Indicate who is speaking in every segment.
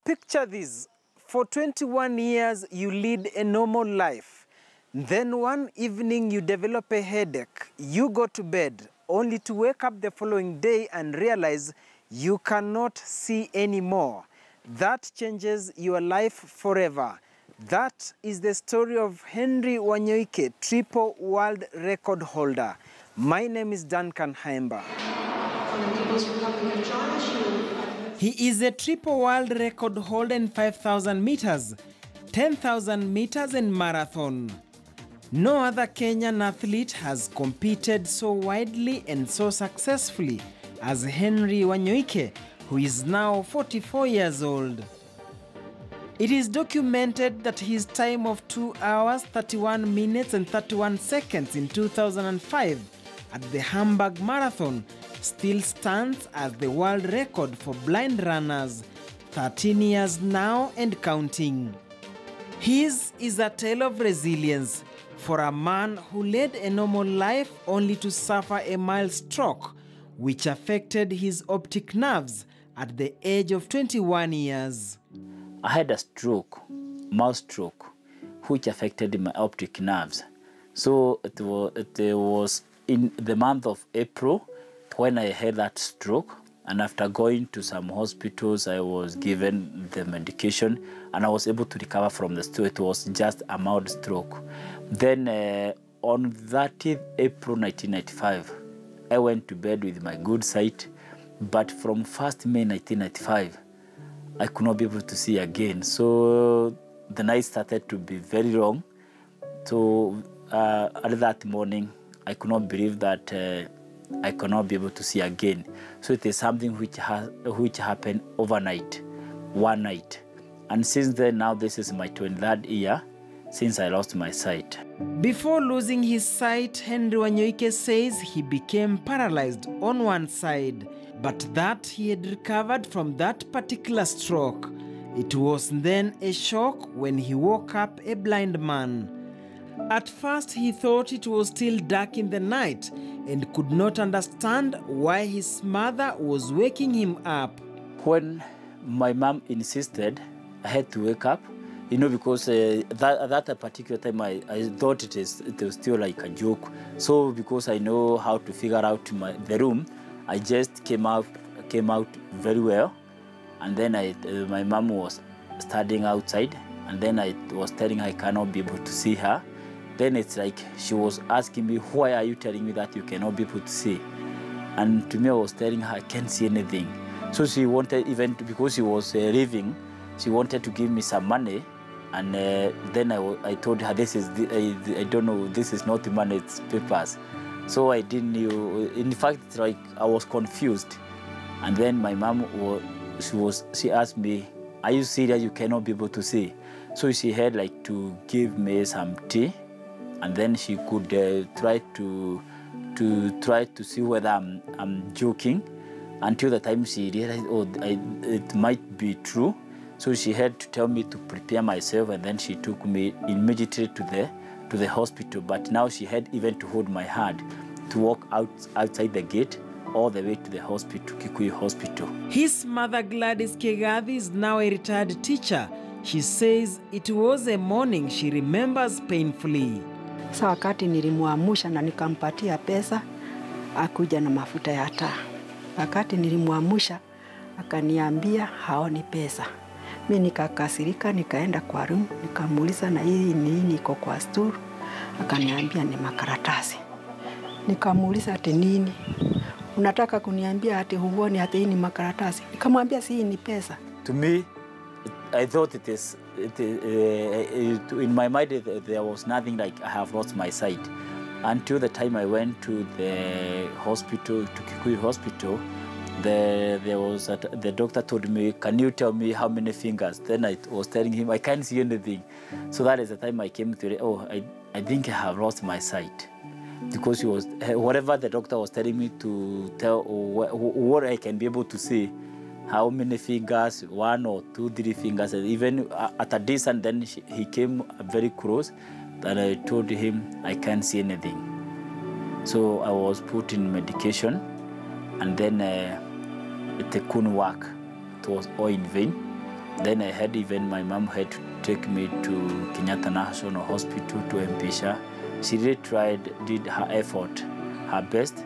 Speaker 1: Picture this. For 21 years, you lead a normal life. Then one evening, you develop a headache. You go to bed, only to wake up the following day and realize you cannot see anymore. That changes your life forever. That is the story of Henry Wanyoike, triple world record holder. My name is Duncan Haemba. He is a triple world record holder in 5,000 meters, 10,000 meters and marathon. No other Kenyan athlete has competed so widely and so successfully as Henry Wanyoike, who is now 44 years old. It is documented that his time of 2 hours, 31 minutes and 31 seconds in 2005 at the Hamburg Marathon still stands as the world record for blind runners, 13 years now and counting. His is a tale of resilience for a man who led a normal life only to suffer a mild stroke, which affected his optic nerves at the age of 21 years.
Speaker 2: I had a stroke, mild stroke, which affected my optic nerves. So it was in the month of April when I had that stroke, and after going to some hospitals, I was given the medication and I was able to recover from the stroke. It was just a mild stroke. Then on 30th April 1995, I went to bed with my good sight, but from 1st May 1995, I could not be able to see again. So the night started to be very long. So at that morning, I could not believe that I could not be able to see again. So it is something which happened overnight, one night. And since then, now this is my 23rd year since I lost my sight.
Speaker 1: Before losing his sight, Henry Wanyoike says he became paralyzed on one side, but that he had recovered from that particular stroke. It was then a shock when he woke up a blind man. At first, he thought it was still dark in the night and could not understand why his mother was waking him up.
Speaker 2: When my mom insisted, I had to wake up, because at that particular time, I thought it was still like a joke. So because I know how to figure out the room, I just came out very well. And then my mom was studying outside, and then I was telling her I cannot be able to see her. Then it's like she was asking me, why are you telling me that you cannot be able to see? And to me, I was telling her I can't see anything. So she wanted, even because she was leaving, she wanted to give me some money. And then I told her, I don't know, this is not the money, it's papers. So I didn't know. In fact, it's like I was confused. And then my mom, she asked me, are you serious you cannot be able to see? So she had like to give me some tea. And then she could try to see whether I'm joking, until the time she realized, it might be true. So she had to tell me to prepare myself, and then she took me immediately to the hospital. But now she had even to hold my hand to walk outside the gate all the way to the hospital, Kikuyu Hospital.
Speaker 1: His mother, Gladys Kegathi, is now a retired teacher. She says it was a morning she remembers painfully.
Speaker 3: Sa wakati nilimuamusha na nikampatia pesa, akuja na mafuta ya taa. Wakati nilimuamusha, akaniambia haoni pesa. Mimi nikakasirika, nikaenda kwa room, nikamuuliza na hii nini iko kwa stool. Akaniambia ni makaratasi. Nikamuuliza ati nini? Unataka kuniambia ati huoni ati hii ni makaratasi? Nikamwambia si ni pesa.
Speaker 2: To me, I thought in my mind there was nothing like I have lost my sight. Until the time I went to the hospital, to Kikuyu Hospital, the doctor told me, can you tell me how many fingers? Then I was telling him, I can't see anything. So that is the time I came to I think I have lost my sight. Because whatever the doctor was telling me to tell what I can be able to see, how many fingers, 1 or 2, 3 fingers, and even at a distance, then he came very close, that I told him I can't see anything. So I was put in medication, and then it couldn't work. It was all in vain. Then I had even my mom had to take me to Kenyatta National Hospital to Mpisha. She really did her effort, her best,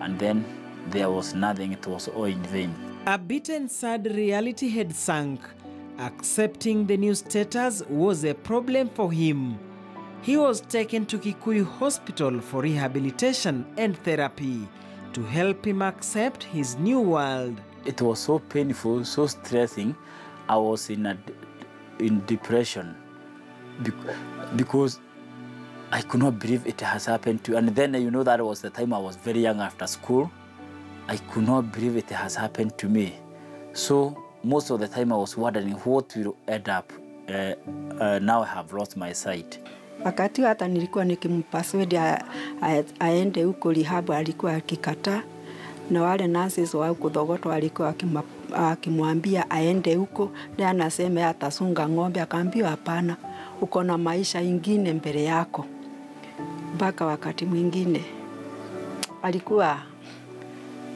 Speaker 2: and then there was nothing, it was all in vain.
Speaker 1: A beaten sad reality had sunk. Accepting the new status was a problem for him. He was taken to Kikuyu Hospital for rehabilitation and therapy to help him accept his new world.
Speaker 2: It was so painful, so stressing. I was in depression because I could not believe it has happened to. And then you know that was the time I was very young after school. I could not believe it has happened to me. So most of the time I was wondering what will end up. Now I have lost my sight.
Speaker 3: Wakati hata nilikuwa nikimpaswedi aende huko rehab, alikuwa akikataa, na wale nurses wa huko Thogoto walikuwa akimwambia aende huko, na anasema atasunga ng'ombe. Akaambiwa hapana, uko na maisha ingine mbele yako. Mpaka wakati mwingine alikuwa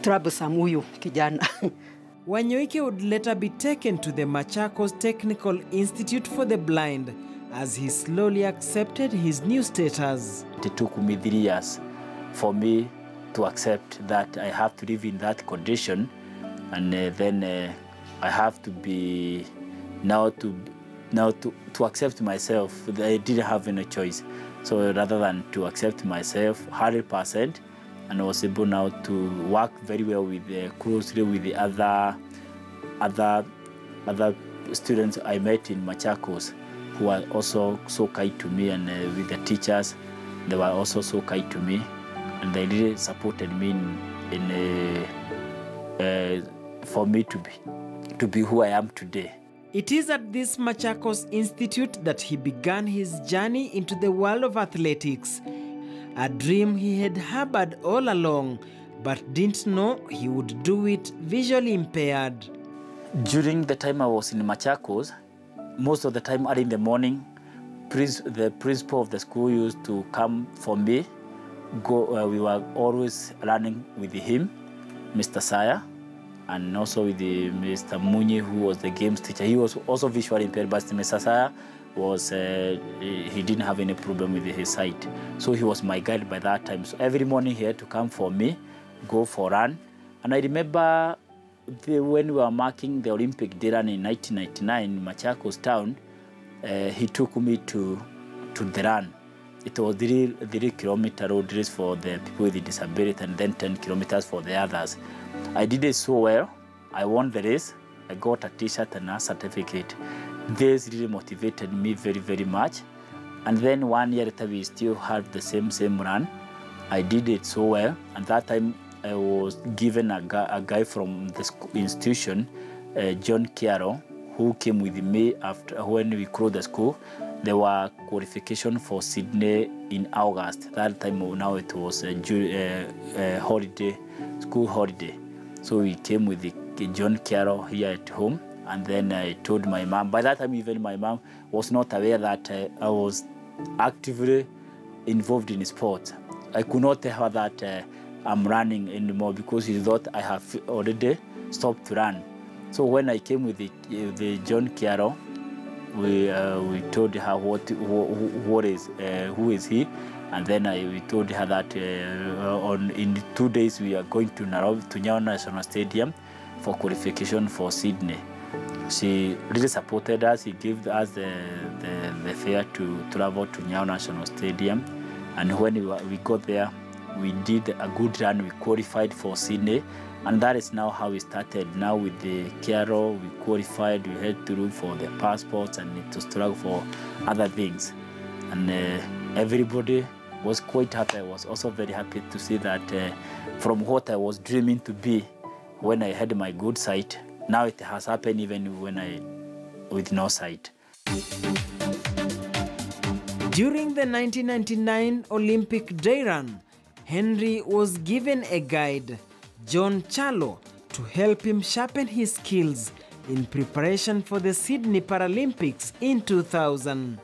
Speaker 3: troublesome huyu kijana.
Speaker 1: Wanyoike would later be taken to the Machakos Technical Institute for the Blind as he slowly accepted his new status.
Speaker 2: It took me 3 years for me to accept that I have to live in that condition, and then I have to be now to accept myself. I didn't have any choice. So rather than to accept myself 100%, and I was able now to work very well with closely with the other students I met in Machakos, who were also so kind to me, and with the teachers, they were also so kind to me, and they really supported me for me to be who I am today.
Speaker 1: It is at this Machakos Institute that he began his journey into the world of athletics, a dream he had harbored all along, but didn't know he would do it visually impaired.
Speaker 2: During the time I was in Machakos, most of the time early in the morning, the principal of the school used to come for me. We were always running with him, Mr. Saya, and also with Mr. Munyi, who was the games teacher. He was also visually impaired, but Mr. Saya was, he didn't have any problem with his sight. So he was my guide by that time. So every morning he had to come for me, go for a run. And I remember when we were marking the Olympic day run in 1999 in Machakos town, he took me to the run. It was 3-kilometer road race for the people with disability, and then 10 kilometers for the others. I did it so well. I won the race. I got a t-shirt and a certificate. This really motivated me very, very much. And then 1 year later, we still had the same run. I did it so well. And that time, I was given a guy from the institution, John Kiaro, who came with me after when we closed the school. There were qualification for Sydney in August. That time now it was a holiday, school holiday. So we came with John Kiaro here at home, and then I told my mom. By that time, even my mom was not aware that I was actively involved in sports. I could not tell her that I'm running anymore because she thought I have already stopped to run. So when I came with the John Kiaro, we told her who is he, and then we told her that in 2 days we are going to Nairobi to Nyayo National Stadium for qualification for Sydney. She really supported us. He gave us the fare to travel to Nyayo National Stadium, and when we got there, we did a good run. We qualified for Sydney, and that is now how we started. Now with the Kiaro, we qualified. We had to look for the passports and to struggle for other things, and everybody was quite happy. I was also very happy to see that from what I was dreaming to be when I had my good sight, now it has happened even when with no sight.
Speaker 1: During the 1999 Olympic day run, Henry was given a guide, John Chalo, to help him sharpen his skills in preparation for the Sydney Paralympics in 2000.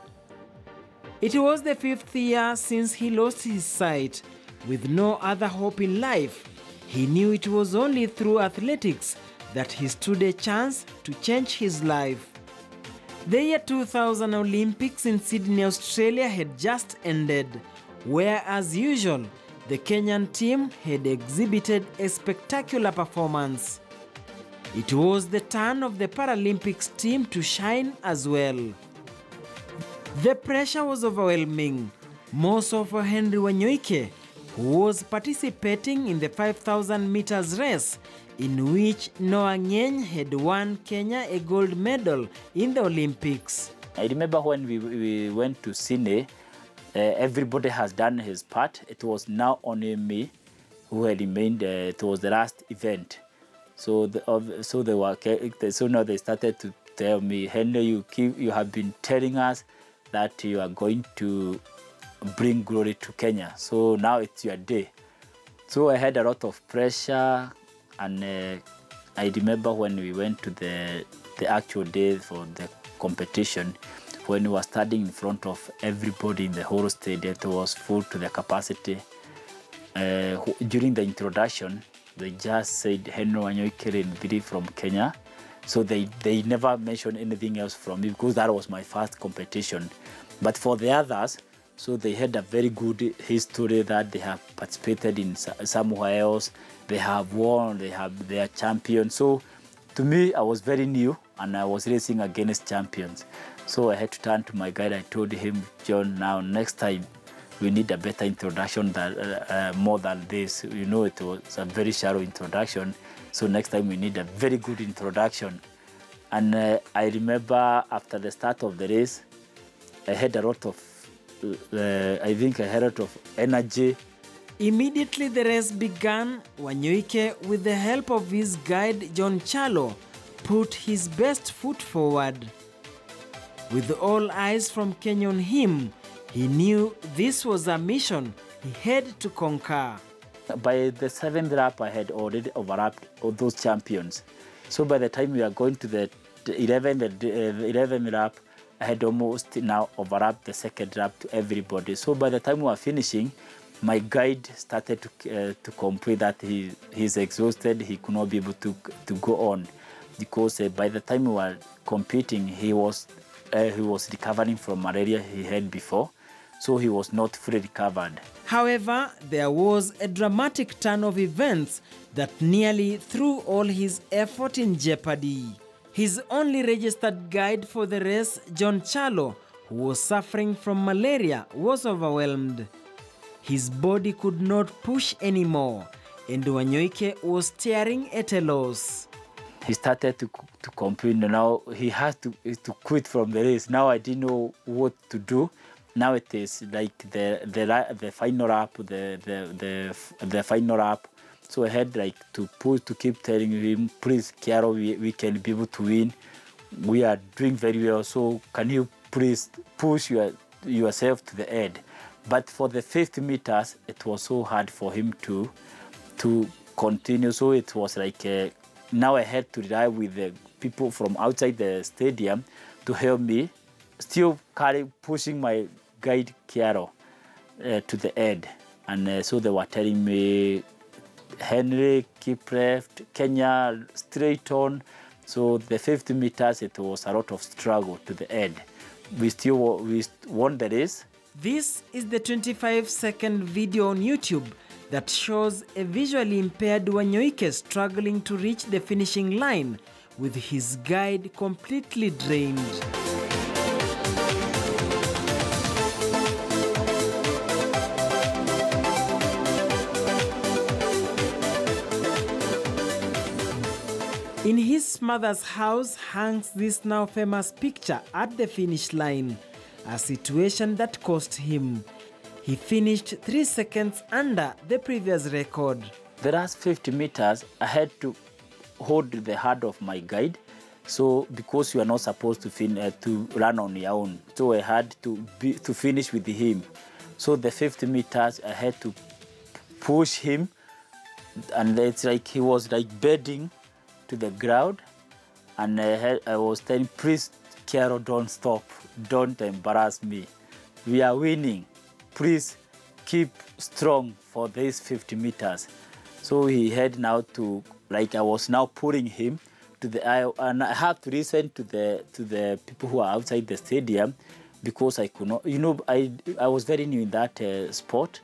Speaker 1: It was the 5th year since he lost his sight. With no other hope in life, he knew it was only through athletics that he stood a chance to change his life. The year 2000 Olympics in Sydney, Australia had just ended, where as usual, the Kenyan team had exhibited a spectacular performance. It was the turn of the Paralympics team to shine as well. The pressure was overwhelming, more so for Henry Wanyoike, who was participating in the 5,000 meters race, in which Noah Ngeny had won Kenya a gold medal in the Olympics.
Speaker 2: I remember when we went to Sydney, everybody has done his part. It was now only me who had remained. It was the last event. So now they started to tell me, Henry, you have been telling us that you are going to bring glory to Kenya. So now it's your day. So I had a lot of pressure, and I remember when we went to the actual day for the competition, when we were standing in front of everybody in the whole stadium. It was full to the capacity. During the introduction, they just said Henry Wanyoike from Kenya. So they never mentioned anything else from me, because that was my first competition. But for the others, so they had a very good history that they have participated in somewhere else. They have won, they are champions. So to me, I was very new, and I was racing against champions. So I had to turn to my guide. I told him, John, now next time we need a better introduction, more than this. You know, it was a very shallow introduction. So next time we need a very good introduction. And I remember after the start of the race, I had a lot of energy.
Speaker 1: Immediately the race began, Wanyoike, with the help of his guide John Chalo, put his best foot forward. With all eyes from Kenya on him, he knew this was a mission he had to conquer.
Speaker 2: By the 7th lap, I had already overlapped all those champions. So by the time we are going to the 11th lap, I had almost now overlapped the second lap to everybody. So by the time we were finishing, my guide started to complain that he's exhausted. He could not be able to go on, because by the time we were competing, he was recovering from malaria he had before, so he was not fully recovered.
Speaker 1: However, there was a dramatic turn of events that nearly threw all his effort in jeopardy. His only registered guide for the race, John Chalo, who was suffering from malaria, was overwhelmed. His body could not push anymore, and Wanyoike was staring at a loss.
Speaker 2: He started to complain. Now he had to quit from the race. Now I didn't know what to do. Now it is like the final lap, the final lap. So I had like to keep telling him, please, Kiaro, we can be able to win. We are doing very well. So can you please push yourself to the end? But for the 50 meters, it was so hard for him to continue. So it was like now I had to rely with the people from outside the stadium to help me, still pushing my guide Kiaro to the end. And so they were telling me, Henry, keep left, Kenya, straight on. So the 50 meters, it was a lot of struggle to the end. We won the race.
Speaker 1: This is the 25-second video on YouTube that shows a visually impaired Wanyoike struggling to reach the finishing line with his guide completely drained. In his mother's house hangs this now famous picture at the finish line, a situation that cost him. He finished 3 seconds under the previous record.
Speaker 2: The last 50 meters, I had to hold the hand of my guide. So because you are not supposed to run on your own, so I had to finish with him. So the 50 meters, I had to push him, and it's like he was like bedding to the ground, and I was telling, please, Kiaro, don't stop, don't embarrass me. We are winning. Please keep strong for these 50 meters. So he had now to, like I was now pulling him and I have to listen to the people who are outside the stadium, because I could not, I was very new in that sport.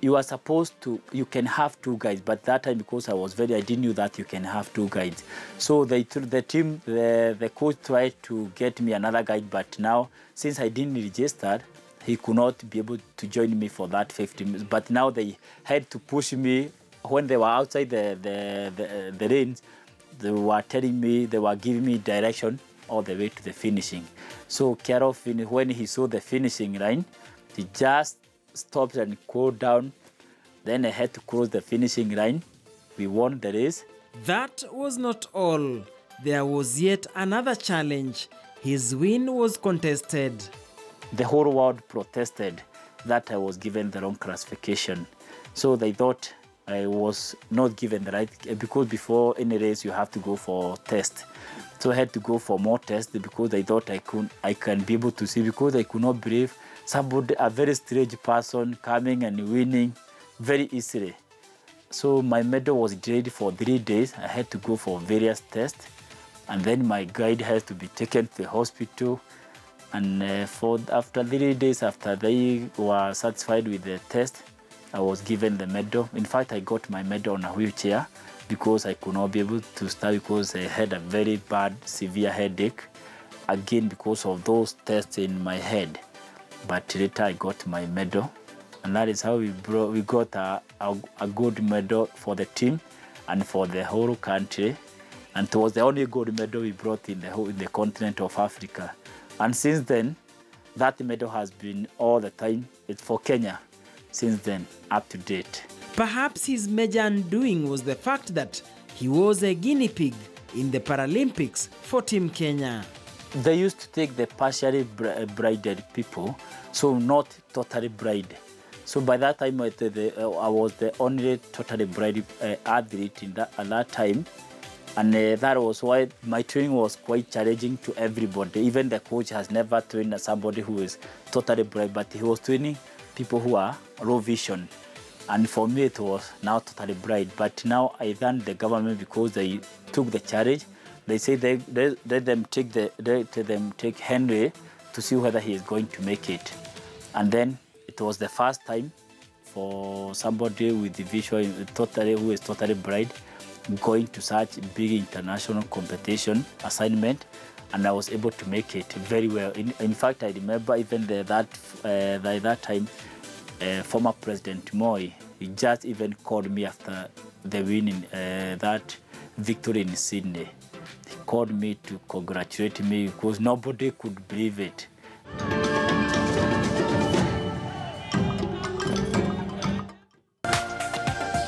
Speaker 2: You are supposed to, you can have two guides, but that time, because I didn't know that you can have two guides. So the coach tried to get me another guide, but now, since I didn't register, he could not be able to join me for that 50 minutes. But now they had to push me. When they were outside the range, they were telling me, they were giving me direction all the way to the finishing. So Carol, when he saw the finishing line, he just stopped and cooled down. Then I had to cross the finishing line. We won the race.
Speaker 1: That was not all. There was yet another challenge. His win was contested.
Speaker 2: The whole world protested that I was given the wrong classification. So they thought I was not given the right, because before any race you have to go for test. So I had to go for more tests, because I thought I can be able to see, because I could not believe somebody, a very strange person, coming and winning very easily. So my medal was delayed for 3 days. I had to go for various tests, and then my guide has to be taken to the hospital. And after 3 days, after they were satisfied with the test, I was given the medal. In fact, I got my medal on a wheelchair, because I could not be able to start, because I had a very bad, severe headache, again because of those tests in my head. But later I got my medal, and that is how we got a gold medal for the team and for the whole country. And it was the only gold medal we brought in the continent of Africa. And since then, that medal has been all the time. It's for Kenya since then, up to date.
Speaker 1: Perhaps his major undoing was the fact that he was a guinea pig in the Paralympics for Team Kenya.
Speaker 2: They used to take the partially brided people, so not totally brided. So by that time, I was the only totally brided athlete at that time. And that was why my training was quite challenging to everybody. Even the coach has never trained somebody who is totally blind, but he was training people who are low vision. And for me, it was now totally blind. But now I thank the government, because they took the challenge. They say they let them take Henry to see whether he is going to make it. And then it was the first time for somebody with the vision who is totally blind going to such big international competition assignment, and I was able to make it very well. In fact, I remember even that time, former President Moi, he just even called me after the win in that victory in Sydney. He called me to congratulate me, because nobody could believe it.